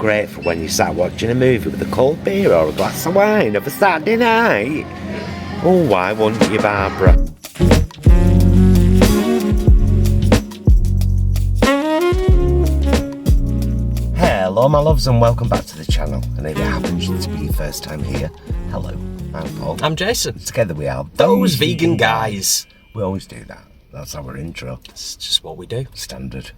great for when you sat watching a movie with a cold beer or a glass of wine of a Saturday night. Oh, why wouldn't you, Barbara? Hello my loves and welcome back to the channel, and if it happens to be your first time here, hello, I'm Paul. I'm Jason. Together we are those vegan guys. We always do that. That's our intro. It's just what we do. Standard.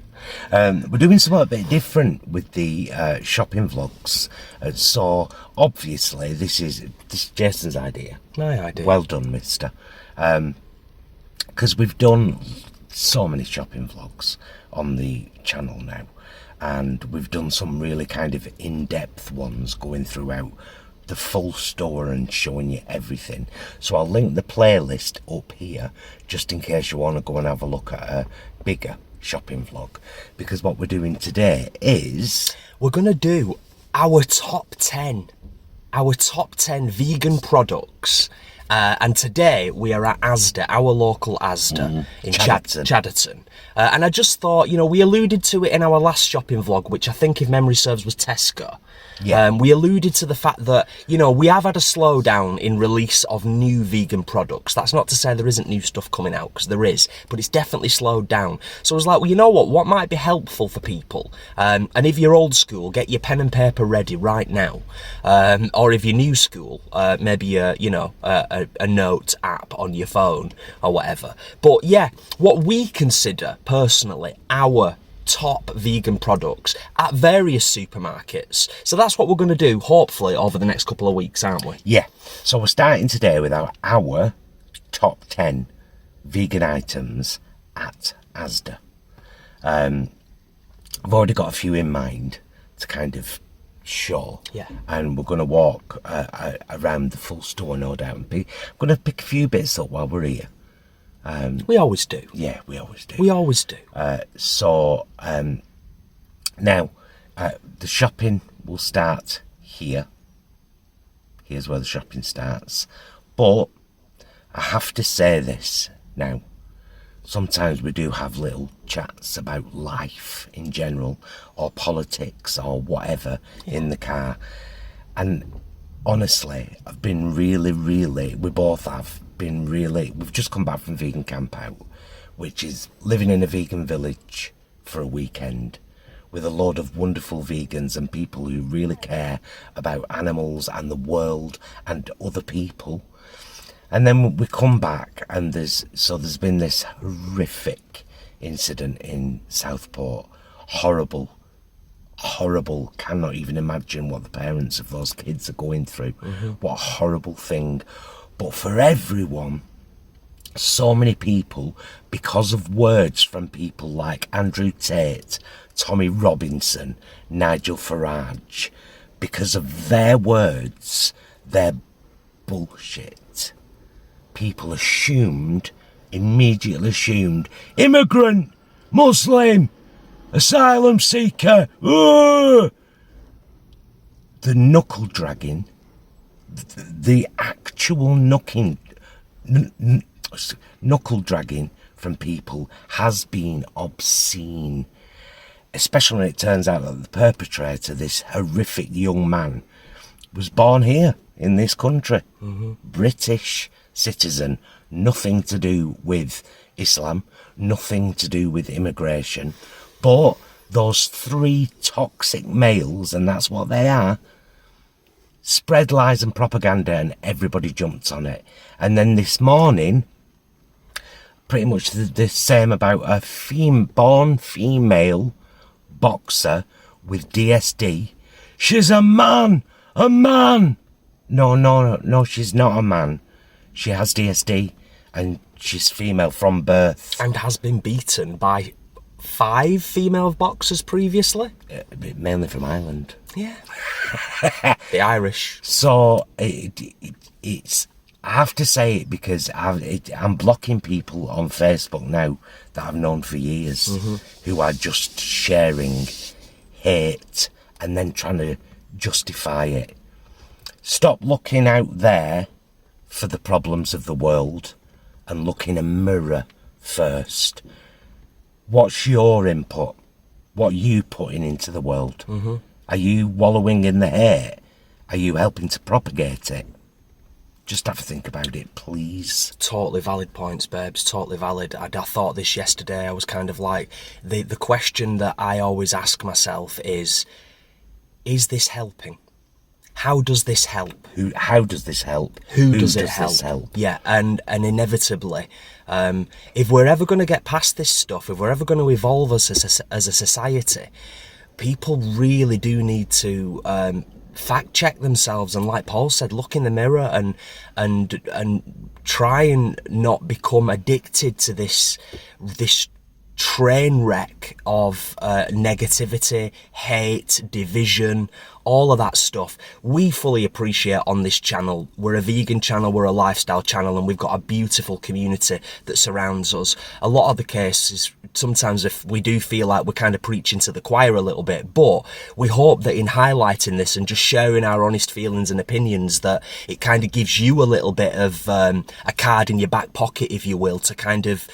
We're doing something a bit different with the shopping vlogs. So obviously this is Jason's idea. My idea. Well done, mister. Because we've done so many shopping vlogs on the channel now, and we've done some really kind of in-depth ones going throughout the full store and showing you everything. So I'll link the playlist up here just in case you want to go and have a look at a bigger shopping vlog, because what we're doing today is we're gonna do our top 10 vegan products, and today we are at ASDA, our local ASDA in Chadderton. And I just thought, you know, we alluded to it in our last shopping vlog, which I think, if memory serves, was Tesco. Yeah. We alluded to the fact that, you know, we have had a slowdown in release of new vegan products. That's not to say there isn't new stuff coming out, because there is, but it's definitely slowed down. So I was like, well, you know what might be helpful for people? And if you're old school, get your pen and paper ready right now. Or if you're new school, maybe a note app on your phone or whatever. But yeah, what we consider personally our top vegan products at various supermarkets. So that's what we're going to do, hopefully, over the next couple of weeks, aren't we? Yeah. So we're starting today with our top 10 vegan items at ASDA. I've already got a few in mind to kind of show. Yeah. And we're going to walk around the full store, no doubt. I'm going to pick a few bits up while we're here. We always do. Yeah, we always do. We always do. Now, the shopping will start here. Here's where the shopping starts. But I have to say this now. Sometimes we do have little chats about life in general, or politics, or whatever in the car. And honestly, I've been really, we both have been really, we've just come back from Vegan Camp Out, which is living in a vegan village for a weekend with a load of wonderful vegans and people who really care about animals and the world and other people. And then we come back and there's been this horrific incident in Southport. Horrible, cannot even imagine what the parents of those kids are going through. What a horrible thing. But for everyone, so many people, because of words from people like Andrew Tate, Tommy Robinson, Nigel Farage, because of their words, their bullshit, people immediately assumed, immigrant, Muslim, asylum seeker, the knuckle dragging, the actual knuckle dragging from people has been obscene, especially when it turns out that the perpetrator, this horrific young man, was born here in this country. British citizen, nothing to do with Islam, nothing to do with immigration, but those three toxic males, and that's what they are, spread lies and propaganda, and everybody jumped on it. And then this morning, pretty much the same about a born female boxer with DSD. She's a man! No, she's not a man. She has DSD and she's female from birth. And has been beaten by 5 female boxers previously. Mainly from Ireland. Yeah. The Irish. So it's I have to say it because I'm blocking people on Facebook now that I've known for years who are just sharing hate and then trying to justify it. Stop looking out there for the problems of the world and look in a mirror first. What's your input? What are you putting into the world? Are you wallowing in the hate? Are you helping to propagate it? Just have a think about it, please. Totally valid points, babes. Totally valid. I thought this yesterday. I was kind of like, the question that I always ask myself is this helping? How does this help? How does this help? Who does it help? Yeah, and inevitably, if we're ever going to get past this stuff, if we're ever going to evolve as a society, people really do need to fact check themselves, and like Paul said, look in the mirror and try and not become addicted to this train wreck of negativity, hate, division, all of that stuff. We fully appreciate on this channel. We're a vegan channel, we're a lifestyle channel, and we've got a beautiful community that surrounds us. A lot of the cases, sometimes if we do feel like we're kind of preaching to the choir a little bit, but we hope that in highlighting this and just sharing our honest feelings and opinions, that it kind of gives you a little bit of a card in your back pocket, if you will, to kind of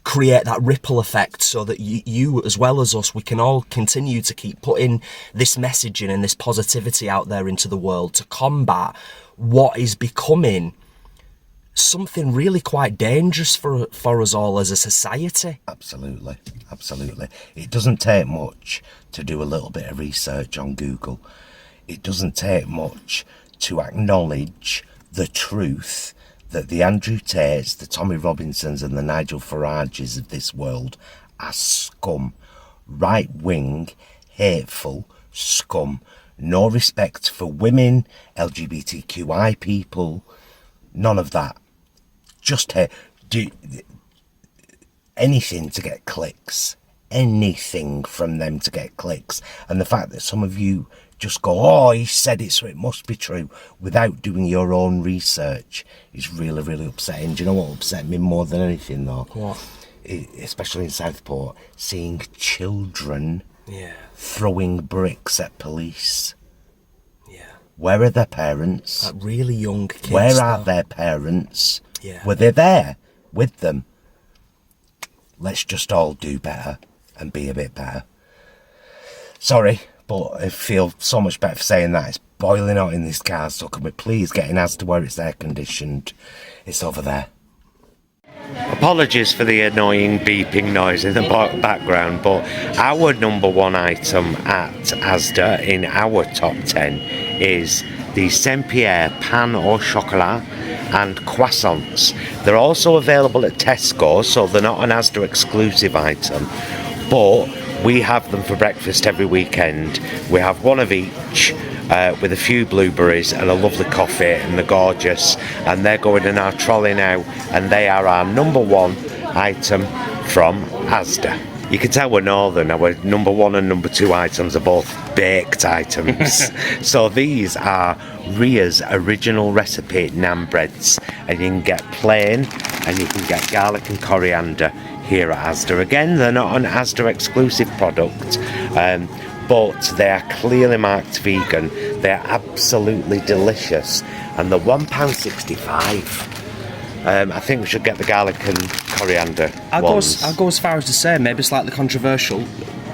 create that ripple effect, so that you as well as us, we can all continue to keep putting this messaging and this positivity out there into the world to combat what is becoming something really quite dangerous for us all as a society. Absolutely, absolutely. It doesn't take much to do a little bit of research on Google. It doesn't take much to acknowledge the truth that the Andrew Tates, the Tommy Robinsons and the Nigel Farages of this world are scum. Right-wing, hateful scum. No respect for women, LGBTQI people, none of that. Just do anything to get clicks. Anything from them to get clicks. And the fact that some of you just go, oh, he said it, so it must be true, without doing your own research is really, really upsetting. Do you know what upset me more than anything, though? What? Especially in Southport, seeing children Yeah. throwing bricks at police. Yeah. Where are their parents? Like really young kids. Where are their parents? Yeah. Were they there with them? Let's just all do better and be a bit better. Sorry, but I feel so much better for saying that. It's boiling hot in this car, so can we please get in as to where it's air conditioned? It's over there. Apologies for the annoying beeping noise in the background, but our number one item at ASDA in our top 10 is the Saint-Pierre pain au chocolat and croissants. They're also available at Tesco, so they're not an ASDA exclusive item, but we have them for breakfast every weekend. We have one of each with a few blueberries and a lovely coffee, and they're gorgeous, and they're going in our trolley now, and they are our number one item from ASDA. You can tell we're northern. Our number one and number two items are both baked items. So these are Ria's original recipe naan breads, and you can get plain and you can get garlic and coriander here at ASDA. Again, they're not an ASDA exclusive product, but they are clearly marked vegan. They're absolutely delicious, and they're £1.65. I think we should get the garlic and coriander ones. I'll go as far as to say maybe slightly controversial,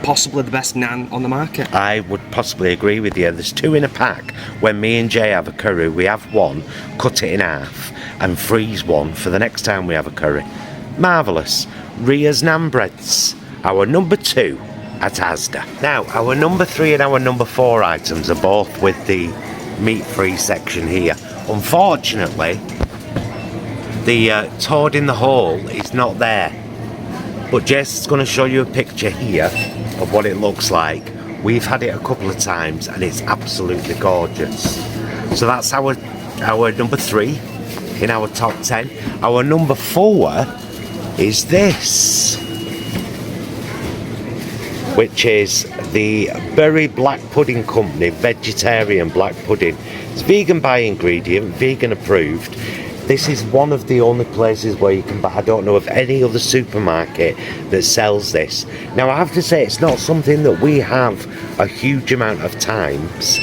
possibly the best naan on the market. I would possibly agree with you. There's two in a pack. When me and Jay have a curry, we have one, cut it in half, and freeze one for the next time we have a curry. Marvellous. Ria's naan breads, our number two at ASDA. Now, our number three and our number four items are both with the meat-free section here. Unfortunately, the toad in the hole is not there, but Jason's going to show you a picture here of what it looks like. We've had it a couple of times and it's absolutely gorgeous. So that's our number three in our top 10. Our number four is this, which is the Berry Black Pudding Company vegetarian black pudding. It's vegan by ingredient, vegan approved. This is one of the only places where you can buy. I don't know of any other supermarket that sells this. Now I have to say it's not something that we have a huge amount of times,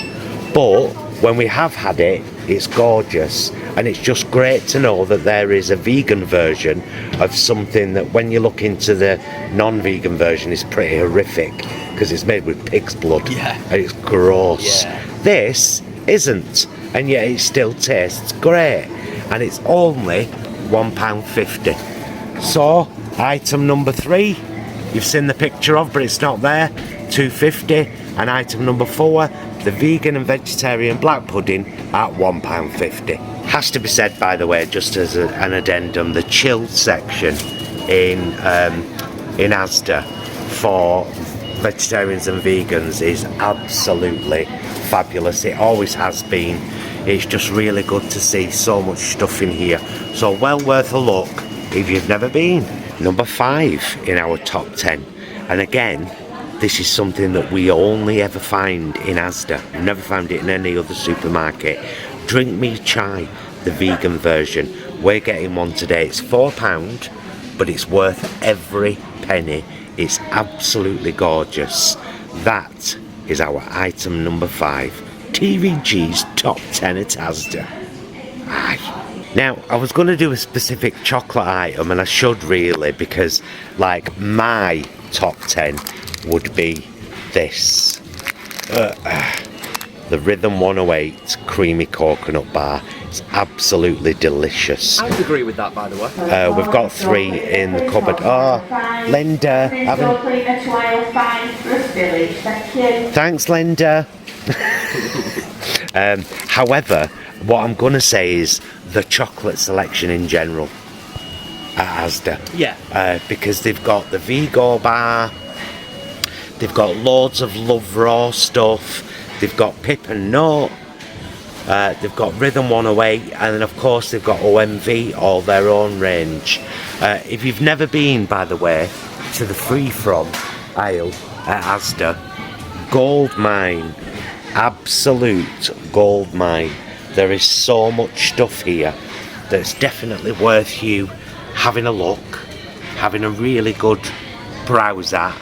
but when we have had it, it's gorgeous. and it's just great to know that there is a vegan version of something that, when you look into the non-vegan version, is pretty horrific because it's made with pig's blood. Yeah. And it's gross. Yeah. This isn't, and yet it still tastes great, and it's only £1.50. So item number 3 you've seen the picture of, but it's not there, £2.50. And item number 4, the vegan and vegetarian black pudding at £1.50. Has to be said, by the way, just as an addendum, the chilled section in ASDA for vegetarians and vegans is absolutely fabulous. It always has been. It's just really good to see so much stuff in here. So well worth a look if you've never been. Number 5 in our top 10. And again, this is something that we only ever find in ASDA. We've never found it in any other supermarket. Drink Me Chai, the vegan version. We're getting one today. It's £4, but it's worth every penny. It's absolutely gorgeous. That is our item number 5. TVG's top 10 at ASDA. Aye. Now, I was going to do a specific chocolate item, and I should really, because like my top 10 would be this. The Rhythm 108 creamy coconut bar. It's absolutely delicious. I would agree with that, by the way. We've got 3 in the cupboard. Oh, Linda. Thanks, Linda. However, what I'm going to say is the chocolate selection in general at ASDA. Yeah. Because they've got the Vigo bar, they've got loads of Love Raw stuff, they've got Pip and Note, they've got Rhythm 108, and then of course they've got OMV, all their own range. If you've never been, by the way, to the Free From aisle at ASDA, gold mine, absolute gold mine. There is so much stuff here that's definitely worth you having a look, having a really good browse at.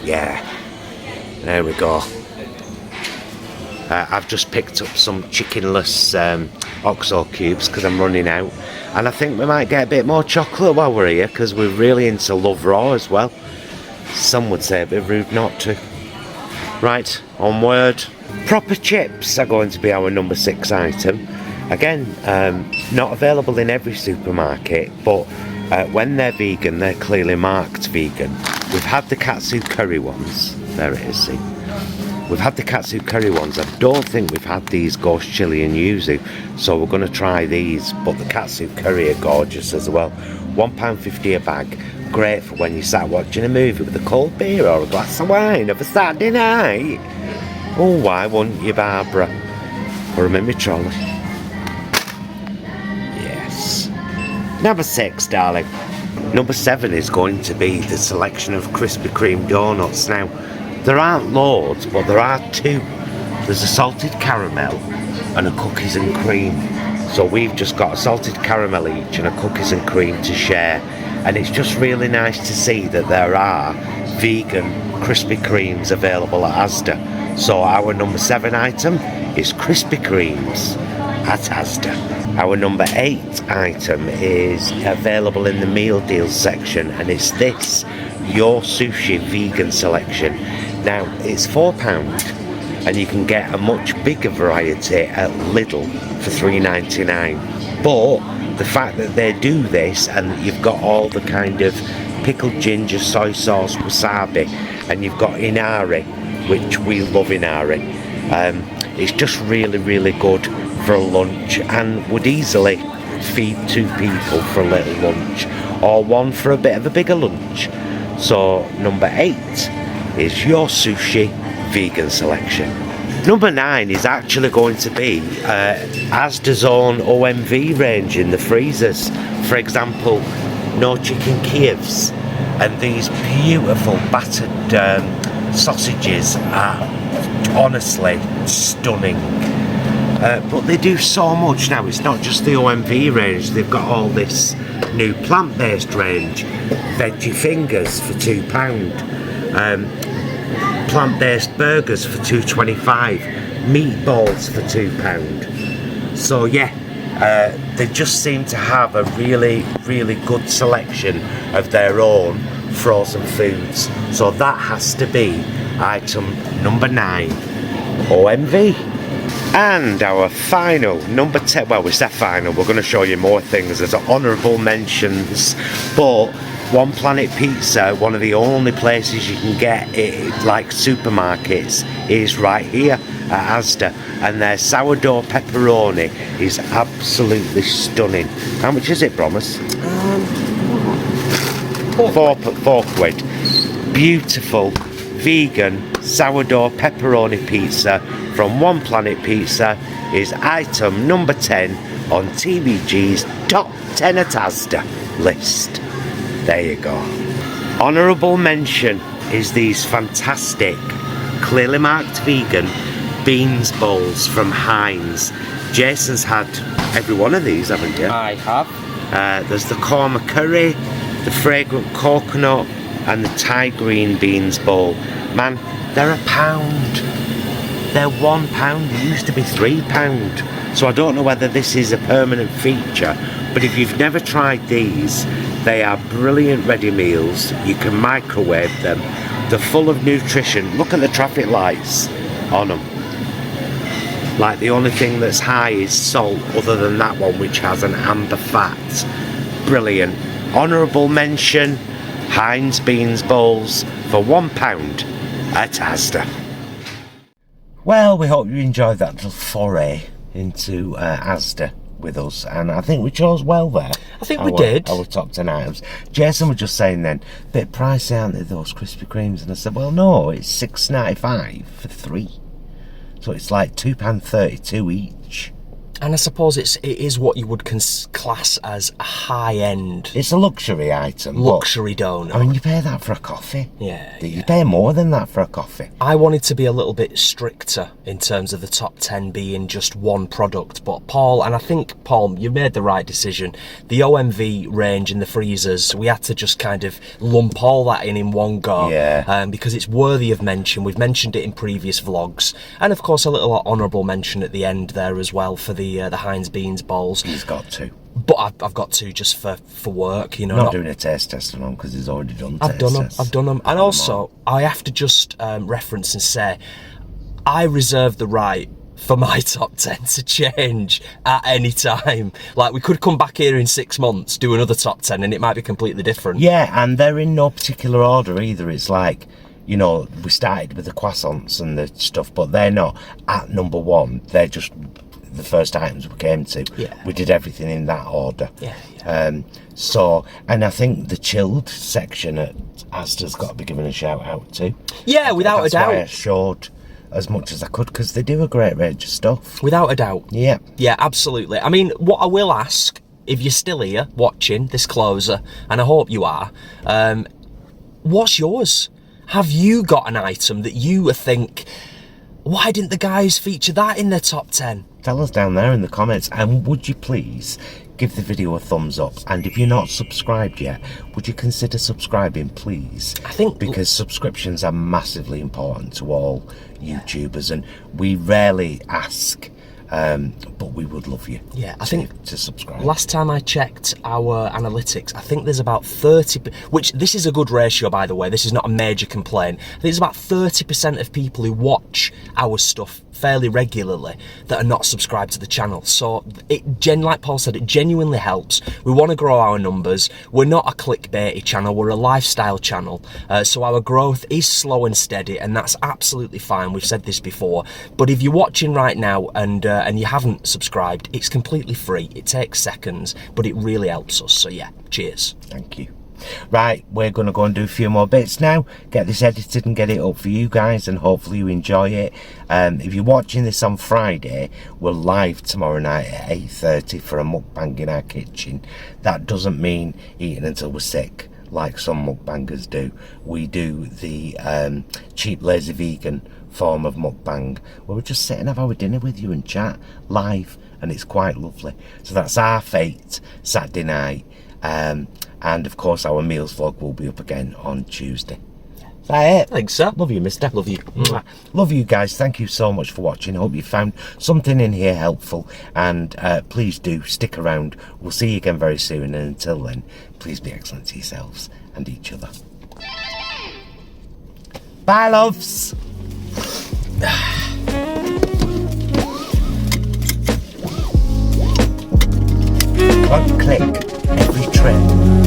Yeah, there we go. I've just picked up some chickenless OXO cubes because I'm running out, and I think we might get a bit more chocolate while we're here because we're really into Love Raw as well. Some would say a bit rude not to. Right, onward. Proper chips are going to be our number 6 item. Again, not available in every supermarket, but when they're vegan, they're clearly marked vegan. We've had the katsu curry ones. There it is, see? We've had the katsu curry ones. I don't think we've had these ghost chili and yuzu, so we're going to try these, but the katsu curry are gorgeous as well. £1.50 a bag. Great for when you start watching a movie with a cold beer or a glass of wine of a Saturday night. Oh, why wouldn't you, Barbara? Or a mini trolley. Yes. Number 6, darling. Number 7 is going to be the selection of Krispy Kreme donuts. Now, there aren't loads, but there are 2. There's a salted caramel and a cookies and cream. So we've just got a salted caramel each and a cookies and cream to share. And it's just really nice to see that there are vegan Krispy Kremes available at ASDA. So our number 7 item is Krispy Kremes at ASDA. Our number 8 item is available in the meal deals section, and it's this Your Sushi vegan selection. Now, it's £4, and you can get a much bigger variety at Lidl for $3.99. But the fact that they do this, and that you've got all the kind of pickled ginger, soy sauce, wasabi, and you've got inari, which we love inari. It's just really, really good for a lunch, and would easily feed 2 people for a little lunch, or 1 for a bit of a bigger lunch. So number 8 is Your Sushi vegan selection. Number 9 is actually going to be ASDA's own OMV range in the freezers. For example, No Chicken Kievs, and these beautiful battered sausages are honestly stunning. But they do so much now. It's not just the OMV range. They've got all this new plant-based range. Veggie fingers for £2. Plant-based burgers for $2.25, meatballs for £2. So yeah, they just seem to have a really, really good selection of their own frozen foods. So that has to be item number 9, OMV. And our final, number 10, well, we said final, we're going to show you more things as honourable mentions, but One Planet Pizza, one of the only places you can get it, like supermarkets, is right here at ASDA, and their sourdough pepperoni is absolutely stunning. How much is it, Bromus? Four quid. Beautiful vegan sourdough pepperoni pizza from One Planet Pizza is item number 10 on TVG's top 10 at ASDA list. There you go. Honourable mention is these fantastic, clearly marked vegan beans bowls from Heinz. Jason's had every one of these, haven't you? I have. There's the korma curry, the fragrant coconut, and the Thai green beans bowl. Man, they're £1. They're £1. They used to be £3. So I don't know whether this is a permanent feature, but if you've never tried these, they are brilliant ready meals. You can microwave them. They're full of nutrition. Look at the traffic lights on them. Like, the only thing that's high is salt, other than that one, which has an amber fat. Brilliant. Honourable mention, Heinz beans bowls for £1 at ASDA. Well, we hope you enjoyed that little foray into ASDA with us, and I think we chose well there. I think we did. Our top 10 items. Jason was just saying then, bit pricey, aren't they, those Krispy Kremes? And I said, well, no, it's $6.95 for 3. So it's like £2.32 each. And I suppose it is what you would class as a high-end... It's a luxury item. Luxury donut. I mean, you pay that for a coffee. Yeah. You pay more than that for a coffee. I wanted to be a little bit stricter in terms of the top 10 being just one product. But Paul, and I think, Paul, you made the right decision. The OMV range in the freezers, we had to just kind of lump all that in one go. Yeah. Because it's worthy of mention. We've mentioned it in previous vlogs. And, of course, a little honourable mention at the end there as well for the Heinz beans bowls. He's got 2. But I've got 2 just for work, you know. Not doing a taste test on them because he's already done I've done them. And also, I have to just reference and say, I reserve the right for my top 10 to change at any time. Like, we could come back here in 6 months, do another top 10, and it might be completely different. Yeah, and they're in no particular order either. It's like, you know, we started with the croissants and the stuff, but they're not at number 1. They're just the first items we came to. Yeah. We did everything in that order. Yeah. So, and I think the chilled section at Asda's got to be given a shout out to. Yeah, without a doubt. That's why I showed as much as I could, because they do a great range of stuff. Without a doubt. Yeah. Yeah, absolutely. I mean, what I will ask, if you're still here watching this closer, and I hope you are, what's yours? Have you got an item that you think, why didn't the guys feature that in their top 10? Tell us down there in the comments, and would you please give the video a thumbs up, and if you're not subscribed yet, would you consider subscribing, please? I think, because subscriptions are massively important to all YouTubers, and we rarely ask, but we would love you. Yeah, I think to subscribe. Last time I checked our analytics, I think there's about 30, which this is a good ratio, by the way. This is not a major complaint. I think there's about 30% of people who watch our stuff fairly regularly that are not subscribed to the channel. So like Paul said, it genuinely helps. We want to grow our numbers. We're not a clickbaity channel, we're a lifestyle channel, so our growth is slow and steady, and that's absolutely fine. We've said this before, but if you're watching right now and you haven't subscribed, it's completely free. It takes seconds, but it really helps us. So yeah, cheers. Thank you. Right, we're going to go and do a few more bits now, get this edited and get it up for you guys, and hopefully you enjoy it. If you're watching this on Friday, we're live tomorrow night at 8:30 for a mukbang in our kitchen. That doesn't mean eating until we're sick, like some mukbangers do. We do the cheap, lazy vegan form of mukbang, where we just sit and have our dinner with you and chat live, and it's quite lovely. So that's our fate, Saturday night. And of course our meals vlog will be up again on Tuesday. Is that it? I think so. Love you, mister. Love you. Mwah. Love you guys. Thank you so much for watching. I hope you found something in here helpful. And please do stick around. We'll see you again very soon. And until then, please be excellent to yourselves and each other. Bye, loves. One click every trip.